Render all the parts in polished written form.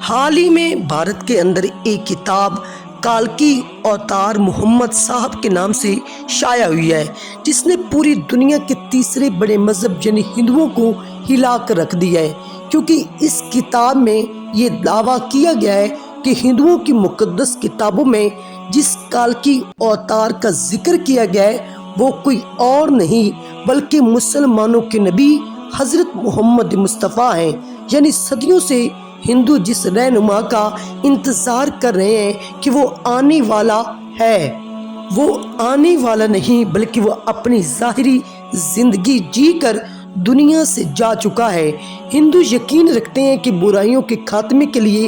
حال ہی میں بھارت کے اندر ایک کتاب کالکی اوتار محمد صاحب کے نام سے شائع ہوئی ہے، جس نے پوری دنیا کے تیسرے بڑے مذہب یعنی ہندوؤں کو ہلا کر رکھ دیا ہے، کیونکہ اس کتاب میں یہ دعویٰ کیا گیا ہے کہ ہندوؤں کی مقدس کتابوں میں جس کالکی اوتار کا ذکر کیا گیا ہے وہ کوئی اور نہیں بلکہ مسلمانوں کے نبی حضرت محمد مصطفیٰ ہیں۔ یعنی صدیوں سے ہندو جس رہنما کا انتظار کر رہے ہیں کہ وہ آنے والا ہے، وہ آنے والا نہیں بلکہ وہ اپنی ظاہری زندگی جی کر دنیا سے جا چکا ہے۔ ہندو یقین رکھتے ہیں کہ برائیوں کے خاتمے کے لیے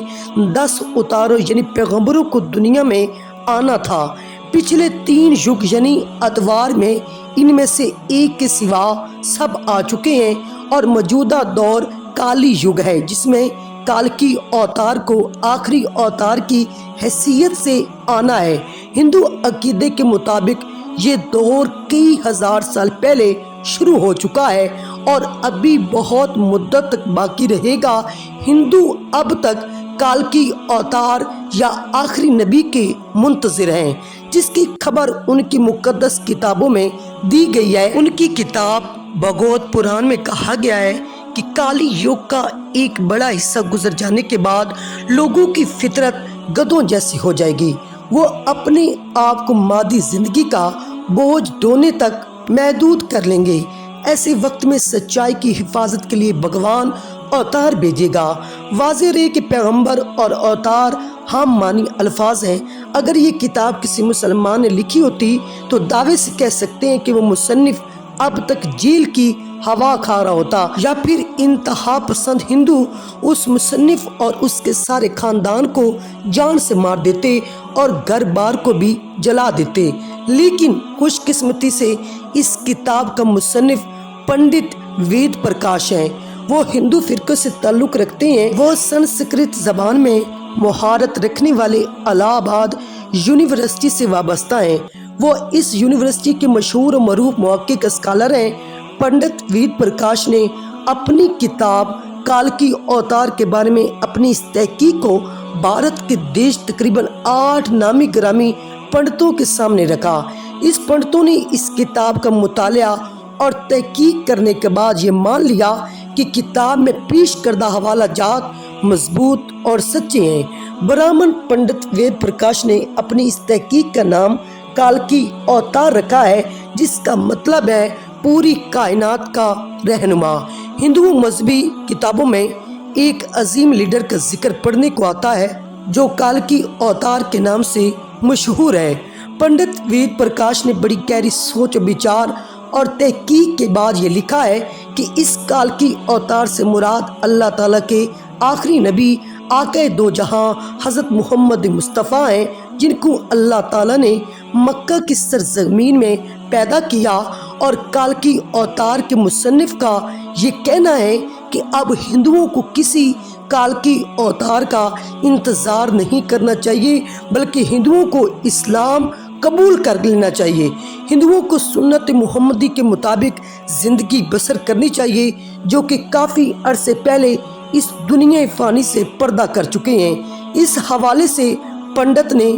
10 اتاروں یعنی پیغمبروں کو دنیا میں آنا تھا۔ پچھلے 3 یگ یعنی ادوار میں ان میں سے ایک کے سوا سب آ چکے ہیں اور موجودہ دور کالی یگ ہے، جس میں کالکی اوتار کو آخری اوتار کی حیثیت سے آنا ہے۔ ہندو عقیدے کے مطابق یہ دور کئی ہزار سال پہلے شروع ہو چکا ہے اور ابھی بہت مدت تک باقی رہے گا۔ ہندو اب تک کالکی اوتار یا آخری نبی کے منتظر ہیں، جس کی خبر ان کی مقدس کتابوں میں دی گئی ہے۔ ان کی کتاب بھگوت پران میں کہا گیا ہے کہ کالی یگ کا ایک بڑا حصہ گزر جانے کے بعد لوگوں کی فطرت گدھوں جیسی ہو جائے گی، وہ اپنے آپ کو مادی زندگی کا بوجھ ڈھونے تک محدود کر لیں گے۔ ایسے وقت میں سچائی کی حفاظت کے لیے بھگوان اوتار بھیجے گا۔ واضح رہے کہ پیغمبر اور اوتار ہم معنی الفاظ ہیں۔ اگر یہ کتاب کسی مسلمان نے لکھی ہوتی تو دعوے سے کہہ سکتے ہیں کہ وہ مصنف اب تک جیل کی ہوا کھا رہا ہوتا، یا پھر انتہا پسند ہندو اس مصنف اور اس کے سارے خاندان کو جان سے مار دیتے اور گھر بار کو بھی جلا دیتے۔ لیکن خوش قسمتی سے اس کتاب کا مصنف پنڈت وید پرکاش ہیں۔ وہ ہندو فرقے سے تعلق رکھتے ہیں۔ وہ سنسکرت زبان میں مہارت رکھنے والے الہ آباد یونیورسٹی سے وابستہ ہیں۔ وہ اس یونیورسٹی کے مشہور و معروف محقق اسکالر ہیں۔ پنڈت وید پرکاش نے اپنی کتاب کالکی اوتار کے بارے میں اپنی اس تحقیق کو بھارت کے دیش تقریباً 8 نامی گرامی پنڈتوں کے سامنے رکھا۔ اس پنڈتوں نے اس کتاب کا مطالعہ اور تحقیق کرنے کے بعد یہ مان لیا کہ کتاب میں پیش کردہ حوالہ جات مضبوط اور سچے ہیں۔ برہمن پنڈت وید پرکاش نے اپنی اس تحقیق کا نام کالکی اوتار رکھا ہے، جس کا مطلب ہے پوری کائنات کا رہنما۔ ہندو مذہبی کتابوں میں ایک عظیم لیڈر کا ذکر پڑھنے کو آتا ہے جو کالکی اوتار کے نام سے مشہور ہے۔ پنڈت وید پرکاش نے بڑی گہری سوچ و بچار اور تحقیق کے بعد یہ لکھا ہے کہ اس کالکی اوتار سے مراد اللہ تعالیٰ کے آخری نبی آقا دو جہاں حضرت محمد مصطفیٰ ہیں، جن کو اللہ تعالیٰ نے مکہ کی سرزمین میں پیدا کیا۔ اور کالکی اوتار کے مصنف کا یہ کہنا ہے کہ اب ہندوؤں کو کسی کالکی اوتار کا انتظار نہیں کرنا چاہیے بلکہ ہندوؤں کو اسلام قبول کر لینا چاہیے۔ ہندوؤں کو سنت محمدی کے مطابق زندگی بسر کرنی چاہیے، جو کہ کافی عرصے پہلے اس دنیا فانی سے پردہ کر چکے ہیں۔ اس حوالے سے پنڈت نے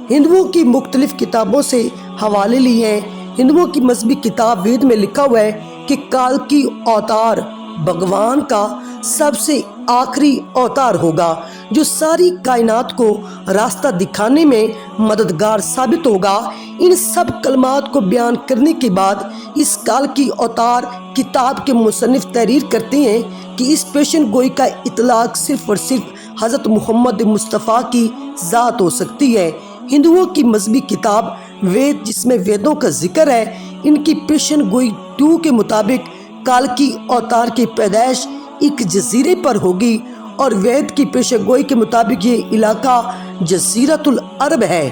ہندوؤں کی مختلف کتابوں سے حوالے لیے ہیں۔ ہندوؤں کی مذہبی کتاب وید میں لکھا ہوا ہے کہ کالکی اوتار بھگوان کا سب سے آخری اوتار ہوگا جو ساری کائنات کو راستہ دکھانے میں مددگار ثابت ہوگا۔ ان سب کلمات کو بیان کرنے کے بعد اس کالکی اوتار کتاب کے مصنف تحریر کرتے ہیں کہ اس پیشن گوئی کا اطلاق صرف اور صرف حضرت محمد مصطفیٰ کی ذات ہو سکتی ہے۔ ہندوؤں کی مذہبی کتاب وید، جس میں ویدوں کا ذکر ہے، ان کی پیشن گوئی 2 کے مطابق کالکی اوتار کی پیدائش ایک جزیرے پر ہوگی، اور وید کی پیشن گوئی کے مطابق یہ علاقہ جزیرۃ العرب ہے۔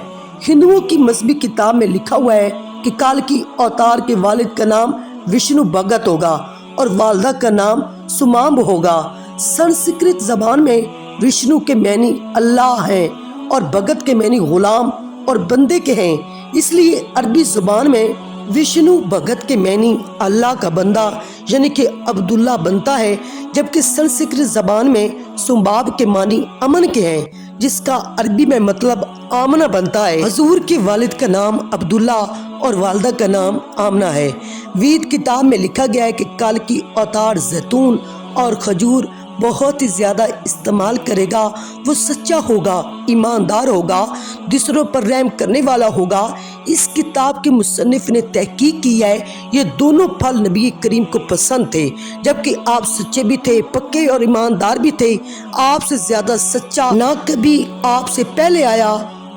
ہندوؤں کی مذہبی کتاب میں لکھا ہوا ہے کہ کالکی اوتار کے والد کا نام وشنو بھگت ہوگا اور والدہ کا نام سمامب ہوگا۔ سنسکرت زبان میں وشنو کے معنی اللہ ہیں اور بھگت کے معنی غلام اور بندے کے ہیں، اس لیے عربی زبان میں विष्णु भगत के मैनी अल्लाह का बंदा यानी कि अब्दुल्ला बनता है, जबकि संस्कृत जबान में सुबाब के मानी अमन के हैं, जिसका अरबी में मतलब आमना बनता है। हजूर के वालिद का नाम अब्दुल्ला और वालदा का नाम आमना है। वेद किताब में लिखा गया है कि काल की अवतार जैतून और खजूर बहुत ही ज्यादा इस्तेमाल करेगा, वो सच्चा होगा, ईमानदार होगा, दूसरों पर रहम करने वाला होगा। इस किताब के मुसन्निफ ने तहकीक की है, ये दोनों फल नबी करीम को पसंद थे, जबकि आप सच्चे भी थे, पक्के और ईमानदार भी थे। आपसे ज्यादा सच्चा ना कभी आपसे पहले आया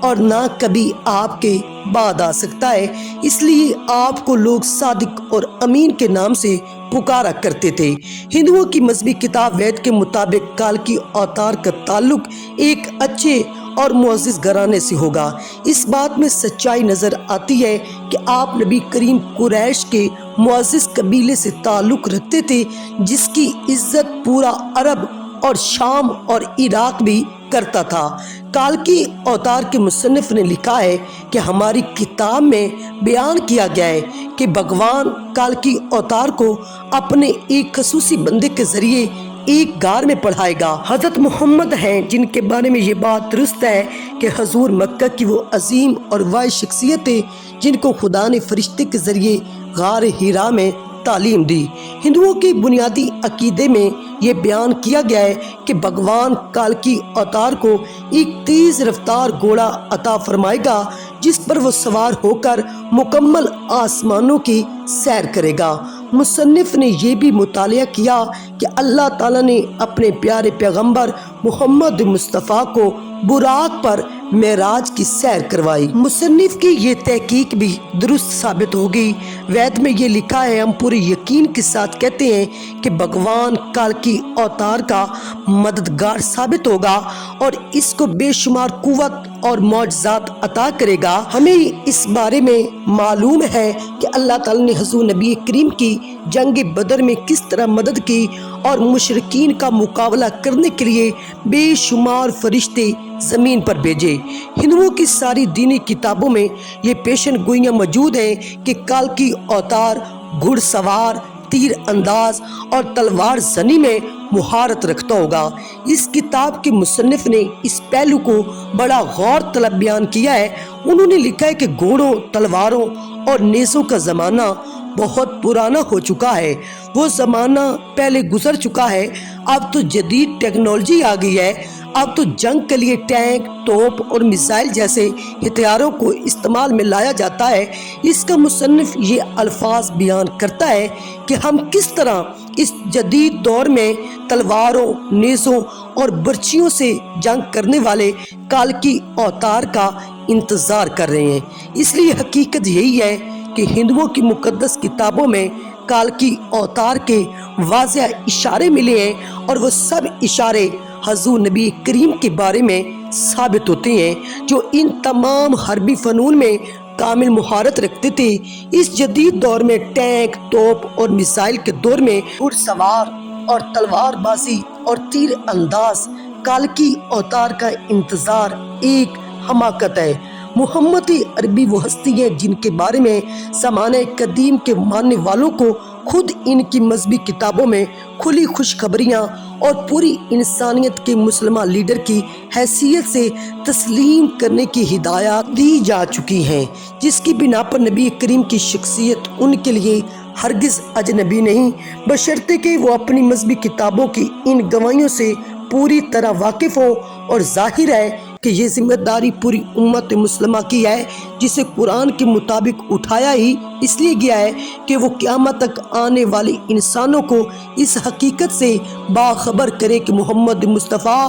और ना कभी आपके बाद आ सकता है, इसलिए आपको लोग सादिक और अमीन के नाम से पुकारा करते थे। हिंदुओं की मजहबी किताब वेद के मुताबिक काल की अवतार का ताल्लुक एक अच्छे और मुअज़्ज़िज़ घराने से होगा। इस बात में सच्चाई नजर आती है कि आप नबी करीम कुरैश के मुअज़्ज़िज़ कबीले से ताल्लुक रखते थे, जिसकी इज्जत पूरा अरब और शाम और इराक भी करता था। काल की अवतार के मुसन्निफ ने लिखा है कि हमारी किताब में बयान किया गया है कि भगवान काल की अवतार को अपने एक खसूसी बंदे के जरिए एक गार में पढ़ाएगा। हजरत मोहम्मद हैं जिनके बारे में ये बात दुरुस्त है कि हजूर मक्का की वो अजीम और वाई शख्सियत है जिनको खुदा ने फरिश्ते के जरिए गार हिरा में तालीम दी। हिंदुओं के बुनियादी अकीदे में ये बयान किया गया है कि भगवान काल की अवतार को एक तेज रफ्तार घोड़ा अता फरमाएगा, जिस पर वो सवार होकर मुकम्मल आसमानों की सैर करेगा। मुसन्निफ ने यह भी मुतालिया किया कि अल्लाह ताला ने अपने प्यारे पैगंबर मोहम्मद मुस्तफ़ा को बुराक पर मेराज की सैर करवाई। मुसन्निफ की ये तहकीक भी दुरुस्त साबित होगी। वेद में ये लिखा है, हम पूरे यकीन के साथ कहते हैं कि भगवान काल की अवतार का मददगार साबित होगा और इसको बेशुमार कुव्वत और मौजज़ात अता करेगा। हमें इस बारे में मालूम है कि अल्लाह ताला ने हजूर नबी करीम की जंग बदर में किस तरह मदद की और मुशरिकीन का मुकाबला करने के लिए बेशुमार फरिश्ते जमीन पर भेजे। हिंदुओं की सारी दीनी किताबों में ये पेशन गोइयां मौजूद हैं कि काल की अवतार घुड़सवार, तीर अंदाज और तलवार जनी में मुहारत रखता होगा। इस किताब के मुसन्निफ ने इस पहलू को बड़ा गौर तलब बयान किया है। उन्होंने लिखा है कि घोड़ों, तलवारों और नेज़ों का ज़माना बहुत पुराना हो चुका है, वो ज़माना पहले गुजर चुका है। अब तो जदीद टेक्नोलॉजी आ गई है। अब तो जंग के लिए टैंक, तोप और मिसाइल जैसे हथियारों को इस्तेमाल में लाया जाता है। इसका मुसन्निफ ये अल्फाज बयान करता है कि हम किस तरह इस जदीद दौर में तलवारों, नेज़ों और बर्छियों से जंग करने वाले काल की अवतार का इंतज़ार कर रहे हैं। इसलिए हकीकत यही है कि हिंदुओं की मुकद्दस किताबों में काल की अवतार के वाज़ेह इशारे मिले हैं और वो सब इशारे हजूर नबी करीम के बारे में साबित होते हैं, जो इन तमाम हरबी फनून में कामिल मुहारत रखते थे। इस जदीद दौर में टैंक, तोप और मिसाइल के दौर में घुड़सवार और तलवारबाजी और तीर अंदाज काल की अवतार का इंतजार एक हमाकत है। मोहम्मद अरबी वो हस्ती है जिनके बारे में ज़माने कदीम के मानने वालों को खुद इनकी मजहबी किताबों में खुली खुशखबरियाँ और पूरी इंसानियत के मुसलमान लीडर की हैसियत से तस्लीम करने की हिदायत दी जा चुकी हैं, जिसकी बिना पर नबी करीम की शख्सियत उनके लिए हरगिज़ अजनबी नहीं, बशर्ते कि वो अपनी मजहबी किताबों की इन गवाहियों से पूरी तरह वाकिफ़ हो। और जाहिर है कि ये जिम्मेदारी पूरी उम्मत मुस्लिमा की है, जिसे कुरान के मुताबिक उठाया ही इसलिए गया है कि वो क़यामत तक आने वाले इंसानों को इस हकीकत से बाखबर करे कि मोहम्मद मुस्तफ़ा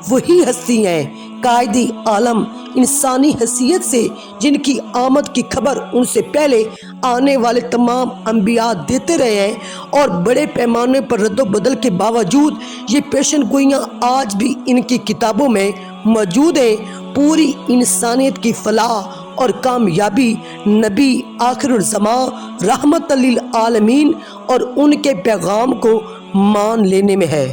वही हस्ती हैं, कायदी आलम, इंसानी हैसियत से जिनकी आमद की खबर उनसे पहले आने वाले तमाम अंबिया देते रहे हैं। और बड़े पैमाने पर रद्दोबदल के बावजूद ये पेशन गोइयाँ आज भी इनकी किताबों में मौजूद है। पूरी इंसानियत की फलाह और कामयाबी नबी आखिरुल ज़मां रहमत लिल आलमीन और उनके पैगाम को मान लेने में है।